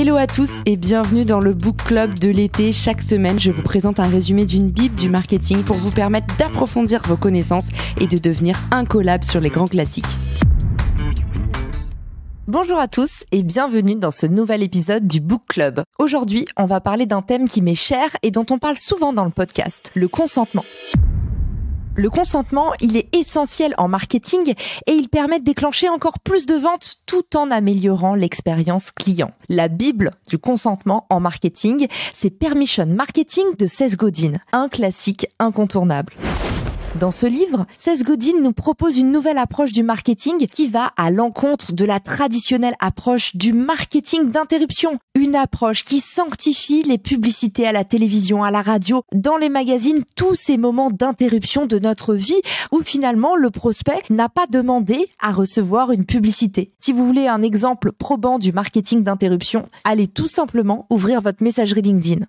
Hello à tous et bienvenue dans le Book Club de l'été. Chaque semaine, je vous présente un résumé d'une bible du marketing pour vous permettre d'approfondir vos connaissances et de devenir incollable sur les grands classiques. Bonjour à tous et bienvenue dans ce nouvel épisode du Book Club. Aujourd'hui, on va parler d'un thème qui m'est cher et dont on parle souvent dans le podcast, le consentement. Le consentement, il est essentiel en marketing et il permet de déclencher encore plus de ventes tout en améliorant l'expérience client. La bible du consentement en marketing, c'est Permission Marketing de Seth Godin, un classique incontournable. Dans ce livre, Seth Godin nous propose une nouvelle approche du marketing qui va à l'encontre de la traditionnelle approche du marketing d'interruption. Une approche qui sanctifie les publicités à la télévision, à la radio, dans les magazines, tous ces moments d'interruption de notre vie où finalement le prospect n'a pas demandé à recevoir une publicité. Si vous voulez un exemple probant du marketing d'interruption, allez tout simplement ouvrir votre messagerie LinkedIn.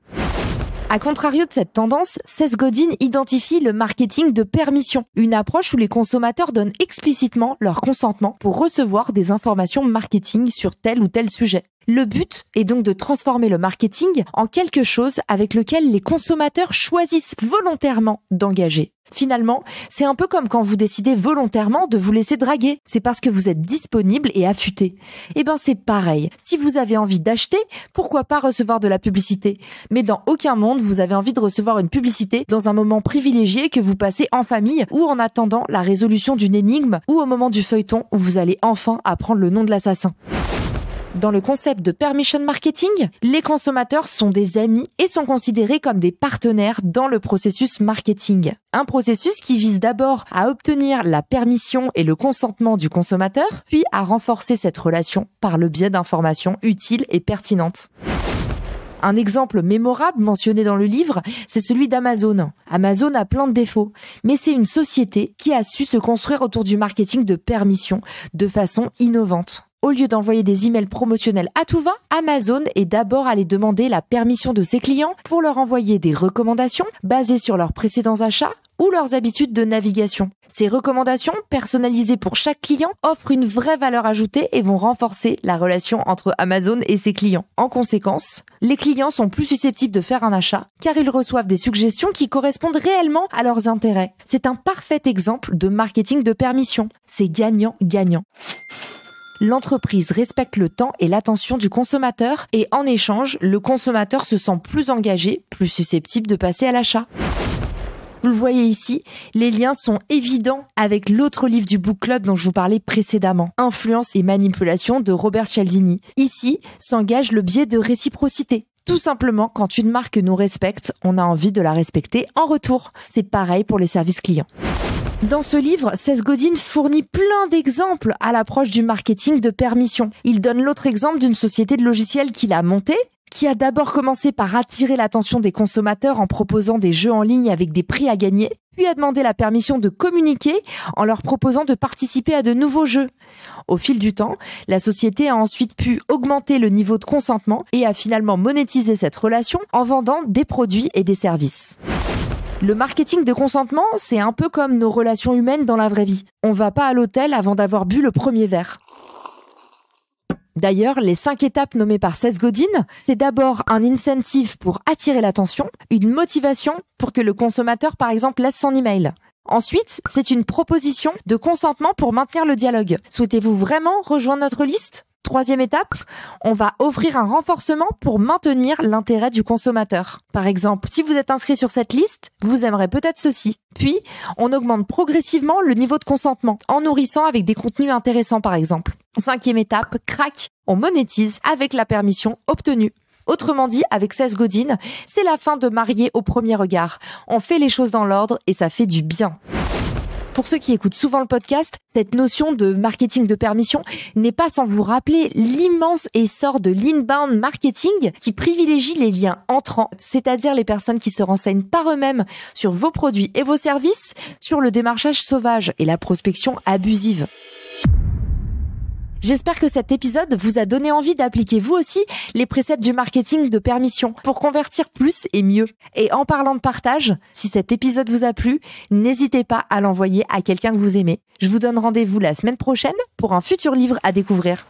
À contrario de cette tendance, Seth Godin identifie le marketing de permission, une approche où les consommateurs donnent explicitement leur consentement pour recevoir des informations marketing sur tel ou tel sujet. Le but est donc de transformer le marketing en quelque chose avec lequel les consommateurs choisissent volontairement d'engager. Finalement, c'est un peu comme quand vous décidez volontairement de vous laisser draguer. C'est parce que vous êtes disponible et affûté. Eh ben, c'est pareil. Si vous avez envie d'acheter, pourquoi pas recevoir de la publicité? Mais dans aucun monde, vous avez envie de recevoir une publicité dans un moment privilégié que vous passez en famille ou en attendant la résolution d'une énigme ou au moment du feuilleton où vous allez enfin apprendre le nom de l'assassin. Dans le concept de permission marketing, les consommateurs sont des amis et sont considérés comme des partenaires dans le processus marketing. Un processus qui vise d'abord à obtenir la permission et le consentement du consommateur, puis à renforcer cette relation par le biais d'informations utiles et pertinentes. Un exemple mémorable mentionné dans le livre, c'est celui d'Amazon. Amazon a plein de défauts, mais c'est une société qui a su se construire autour du marketing de permission de façon innovante. Au lieu d'envoyer des emails promotionnels à tout va, Amazon est d'abord allé demander la permission de ses clients pour leur envoyer des recommandations basées sur leurs précédents achats ou leurs habitudes de navigation. Ces recommandations, personnalisées pour chaque client, offrent une vraie valeur ajoutée et vont renforcer la relation entre Amazon et ses clients. En conséquence, les clients sont plus susceptibles de faire un achat car ils reçoivent des suggestions qui correspondent réellement à leurs intérêts. C'est un parfait exemple de marketing de permission. C'est gagnant-gagnant. L'entreprise respecte le temps et l'attention du consommateur et en échange, le consommateur se sent plus engagé, plus susceptible de passer à l'achat. Vous le voyez ici, les liens sont évidents avec l'autre livre du Book Club dont je vous parlais précédemment, Influence et manipulation de Robert Cialdini. Ici, s'engage le biais de réciprocité. Tout simplement, quand une marque nous respecte, on a envie de la respecter en retour. C'est pareil pour les services clients. Dans ce livre, Seth Godin fournit plein d'exemples à l'approche du marketing de permission. Il donne l'autre exemple d'une société de logiciels qu'il a montée, qui a d'abord commencé par attirer l'attention des consommateurs en proposant des jeux en ligne avec des prix à gagner, puis a demandé la permission de communiquer en leur proposant de participer à de nouveaux jeux. Au fil du temps, la société a ensuite pu augmenter le niveau de consentement et a finalement monétisé cette relation en vendant des produits et des services. Le marketing de consentement, c'est un peu comme nos relations humaines dans la vraie vie. On va pas à l'hôtel avant d'avoir bu le premier verre. D'ailleurs, les 5 étapes nommées par Seth Godin, c'est d'abord un incentive pour attirer l'attention, une motivation pour que le consommateur, par exemple, laisse son email. Ensuite, c'est une proposition de consentement pour maintenir le dialogue. Souhaitez-vous vraiment rejoindre notre liste ? Troisième étape, on va offrir un renforcement pour maintenir l'intérêt du consommateur. Par exemple, si vous êtes inscrit sur cette liste, vous aimerez peut-être ceci. Puis, on augmente progressivement le niveau de consentement, en nourrissant avec des contenus intéressants par exemple. Cinquième étape, crac, on monétise avec la permission obtenue. Autrement dit, avec Seth Godin, c'est la fin de marier au premier regard. On fait les choses dans l'ordre et ça fait du bien. Pour ceux qui écoutent souvent le podcast, cette notion de marketing de permission n'est pas sans vous rappeler l'immense essor de l'inbound marketing qui privilégie les liens entrants, c'est-à-dire les personnes qui se renseignent par eux-mêmes sur vos produits et vos services, sur le démarchage sauvage et la prospection abusive. J'espère que cet épisode vous a donné envie d'appliquer vous aussi les préceptes du marketing de permission pour convertir plus et mieux. Et en parlant de partage, si cet épisode vous a plu, n'hésitez pas à l'envoyer à quelqu'un que vous aimez. Je vous donne rendez-vous la semaine prochaine pour un futur livre à découvrir.